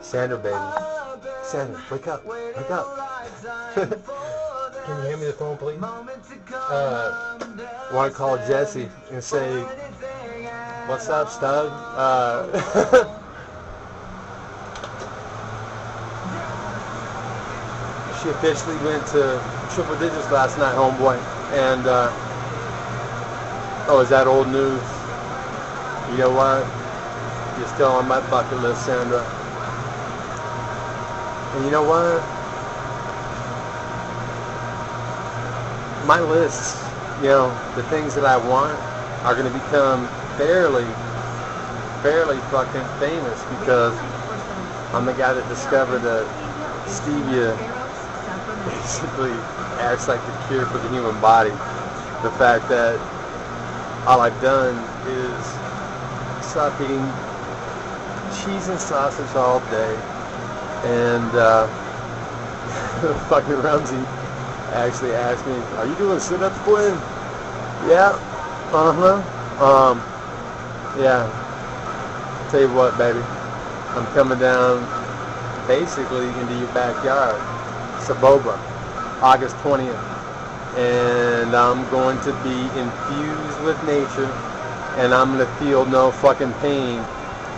Sandra, baby. Sandra, wake up. Wake up. Can you hand me the phone, please? Want to call Jesse and say, what's up, stud? She officially went to triple digits last night, homeboy. And, oh, is that old news? You know what? You're still on my bucket list, Sandra. And you know what? My lists, you know, the things that I want are going to become fairly fucking famous because I'm the guy that discovered that stevia basically acts like the cure for the human body. The fact that all I've done is stop eating cheese and sausage all day, and fucking Rumsey actually asked me, "Are you doing sit-ups, Quinn?" Yeah. Yeah. Tell you what, baby, I'm coming down basically into your backyard, Saboba, August 20th, and I'm going to be infused with nature, and I'm going to feel no fucking pain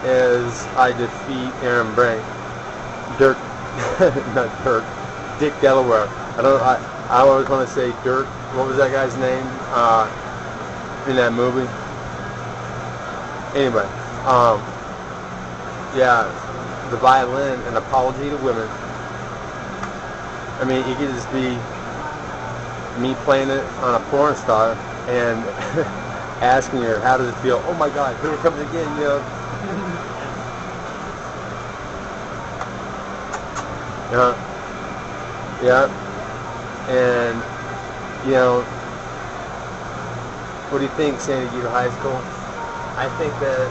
as I defeat Aaron Brink. Dick Delaware. I always want to say Dirk. What was that guy's name in that movie? Anyway, yeah, the violin, An Apology to Women. I mean, it could just be me playing it on a porn star and asking her, how does it feel? Oh my God, here it comes again, you know. Yeah. And, you know, what do you think, San Diego High School? I think that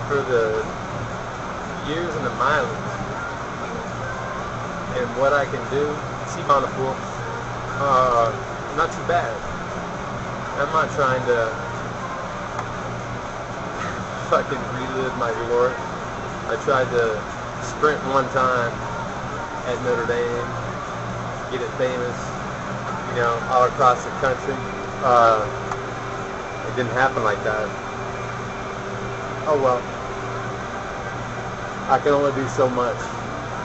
for the years and the mileage and what I can do, see Monopool, not too bad. I'm not trying to fucking relive my glory. I tried to sprint one time at Notre Dame, get it famous, you know, all across the country. It didn't happen like that. Oh well. I can only do so much.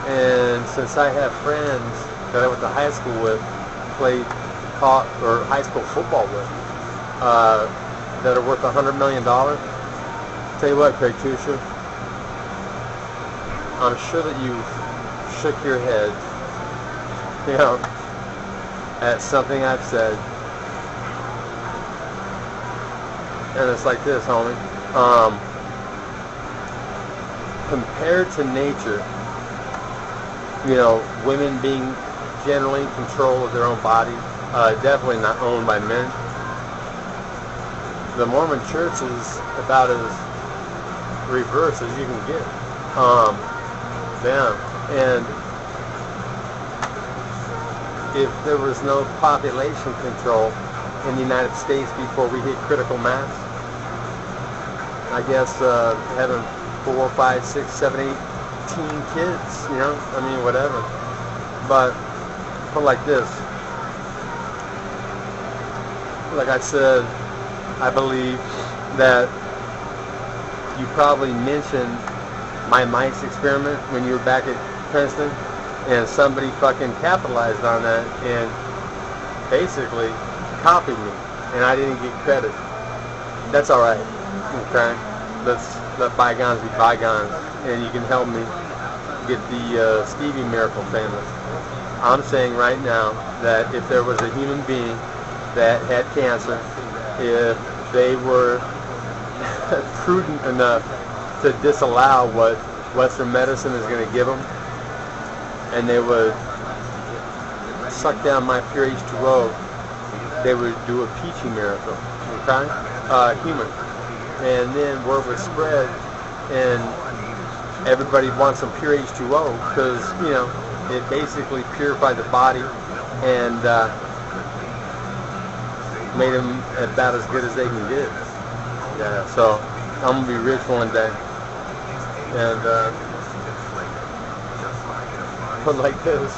And since I have friends that I went to high school with, played high school football with, that are worth $100 million, tell you what, Craig Tusher, I'm sure that you shook your head, you know, at something I've said. And it's like this, homie. Compared to nature, you know, women being generally in control of their own bodies, definitely not owned by men. The Mormon Church is about as reverse as you can get. Yeah, and if there was no population control in the United States before we hit critical mass, I guess having 4, 5, 6, 7, 8 teen kids, you know, I mean, whatever. But put it like this, like I said, I believe that you probably mentioned my mice experiment when you were back at Princeton, and somebody fucking capitalized on that and basically copied me, and I didn't get credit. That's all right, okay? Let's let bygones be bygones, and you can help me get the Stevie Miracle famous. I'm saying right now that if there was a human being that had cancer, if they were prudent enough to disallow what Western medicine is going to give them, and they would suck down my pure H2O, they would do a peachy miracle, okay? Human. And then word would spread, and everybody wants some pure H2O because, you know, it basically purified the body and made them about as good as they can get. Yeah, so I'm gonna be rich one day. And but like this,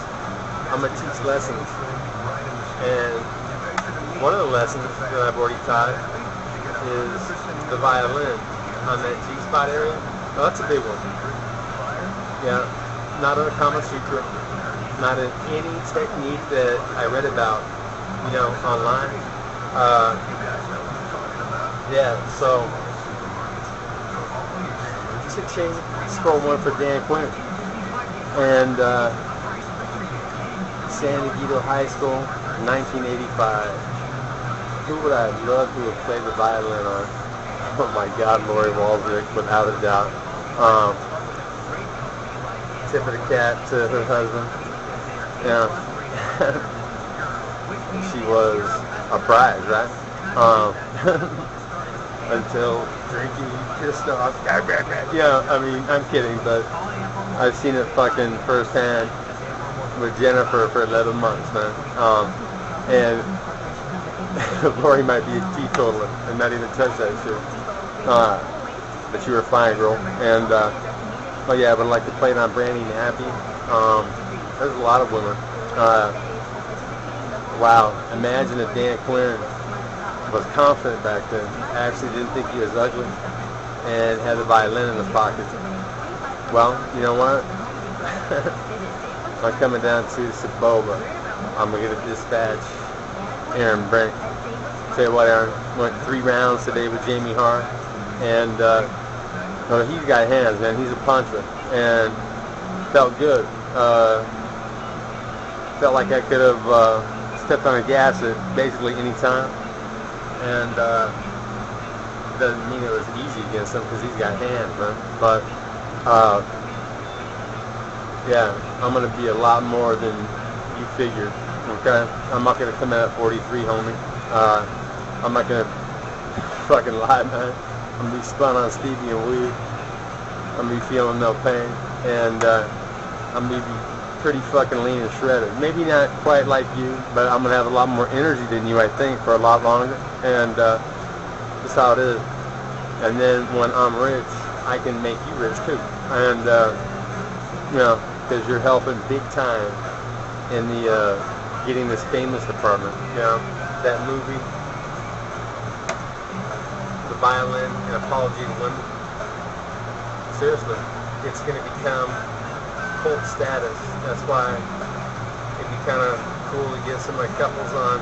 I'm gonna teach lessons. And one of the lessons that I've already taught is the violin on that G-spot area. Oh, that's a big one. Yeah, not an uncommon secret. Not in any technique that I read about, online. Yeah, so cha-ching, score one for Dan Quinn. And San Diego High School, 1985. Who would I love to have played the violin on? Oh my God, Lori Walzrick, without a doubt. Tip of the cap to her husband. Yeah. She was a prize, right? Until drinking, pissed off. Yeah, I mean, I'm kidding, but I've seen it fucking firsthand with Jennifer for 11 months, man. And Lori might be a teetotaler and not even touch that shit. But you were fine, girl. And, but yeah, I would like to play it on Brandy and Happy. There's a lot of women. Wow, imagine if Dan Quinn was confident back then, actually didn't think he was ugly, and had the violin in his pocket. Well, you know what? I'm coming down to Saboba. I'm going to get a dispatch Aaron Brink. Tell you what, Aaron, went 3 rounds today with Jamie Hart, and he's got hands, man. He's a puncher, and felt good. Felt like I could have stepped on the gas at basically any time. And doesn't mean it was easy against him because he's got hands, man. But yeah, I'm gonna be a lot more than you figured. Okay, I'm not gonna come in at 43, homie. I'm not gonna fucking lie, man. I'm gonna be spun on Stevie and weed. I'm gonna be feeling no pain, and I'm gonna be pretty fucking lean and shredded. Maybe not quite like you, but I'm gonna have a lot more energy than you, I think, for a lot longer. And that's how it is. And then when I'm rich, I can make you rich too. And because you're helping big time in the getting this famous department. That movie, The Violin, An Apology to Women. Seriously, it's gonna become cult status. That's why it'd be kind of cool to get some like couples on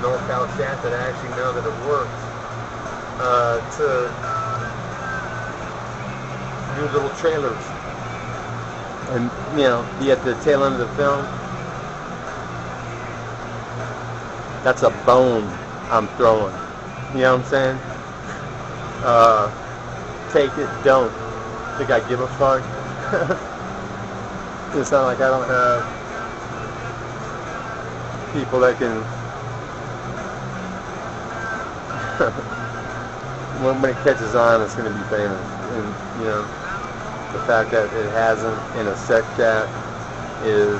NorCal chat that actually know that it works to do little trailers and be at the tail end of the film. That's a bone I'm throwing. You know what I'm saying? Take it, don't. Think I give a fuck? It's not like I don't have people that can when it catches on, it's going to be famous. And the fact that it hasn't in a sex chat is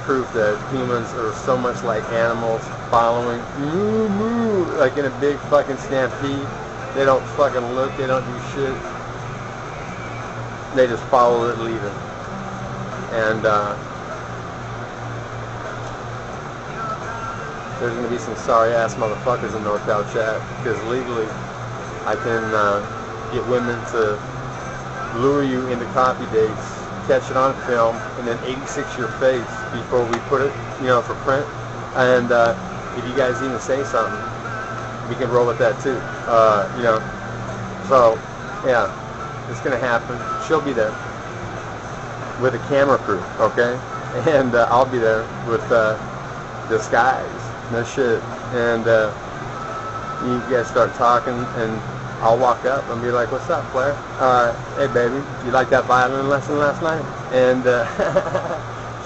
proof that humans are so much like animals following moo moo, like in a big fucking stampede. They don't fucking look, they don't do shit, they just follow it, lead it. And there's going to be some sorry ass motherfuckers in NorCal chat, because legally I can get women to lure you into coffee dates, catch it on film, and then 86 your face before we put it, for print. And if you guys even say something, we can roll with that too. So yeah, it's gonna happen. She'll be there with a camera crew, okay, and I'll be there with disguise, no shit. And you guys start talking, and I'll walk up and be like, "What's up, Claire? Hey, baby, you like that violin lesson last night?" And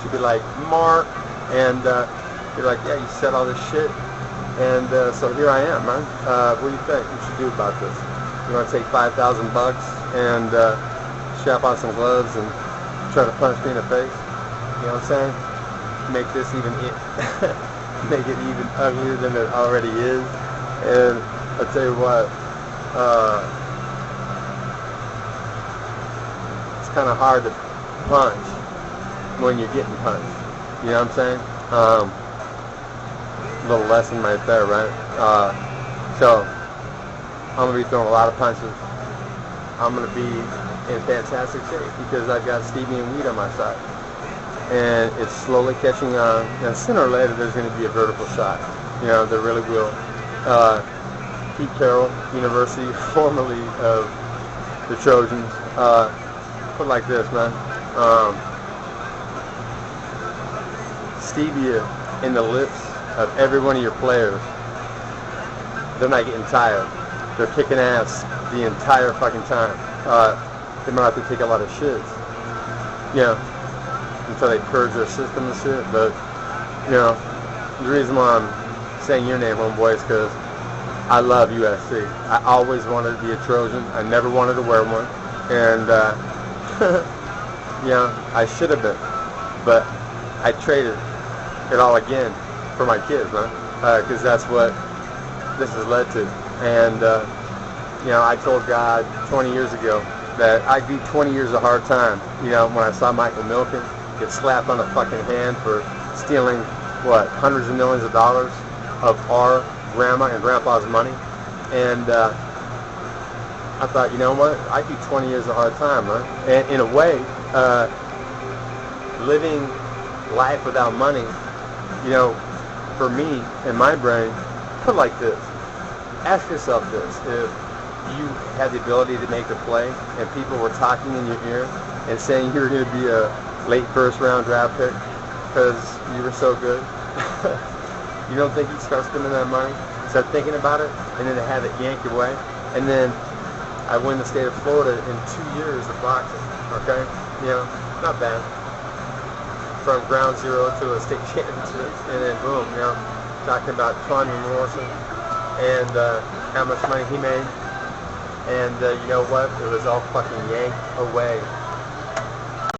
she'd be like, "Mark," and be like, "Yeah, you said all this shit." And so here I am, man. What do you think we should do about this? You want to take $5,000 and strap on some gloves and try to punch me in the face? You know what I'm saying? Make this even make it even uglier than it already is. And I'll tell you what, kind of hard to punch when you're getting punched. You know what I'm saying? Little lesson right there, right? So I'm going to be throwing a lot of punches. I'm going to be in fantastic shape because I've got Stevie and weed on my side. And it's slowly catching on. And sooner or later, there's going to be a vertical shot. You know, there really will. Pete Carroll University, formerly of the Trojans, put it like this, man. Stevia in the lips of every one of your players. They're not getting tired. They're kicking ass the entire fucking time. They might have to take a lot of shits, you know, until they purge their system and shit. But, you know, the reason why I'm saying your name, homeboy, is because I love USC. I always wanted to be a Trojan. I never wanted to wear one. And, you know, I should have been. But I traded it all again for my kids, man. Because that's what this has led to. And, you know, I told God 20 years ago that I'd do 20 years of hard time. You know, when I saw Michael Milken get slapped on the fucking hand for stealing, what, hundreds of millions of dollars of our grandma and grandpa's money. And I thought, you know what, I do 20 years of hard time, huh? And in a way, living life without money, you know, for me, in my brain, put it like this. Ask yourself this. If you had the ability to make a play and people were talking in your ear and saying you were going to be a late first round draft pick because you were so good, you don't think you'd start spending that money? Start thinking about it and then have it yanked away? And then I win the state of Florida in 2 years of boxing, okay? You know, not bad. From ground zero to a state championship, and then boom, you know, talking about Tanya Morrison and how much money he made. And you know what? It was all fucking yanked away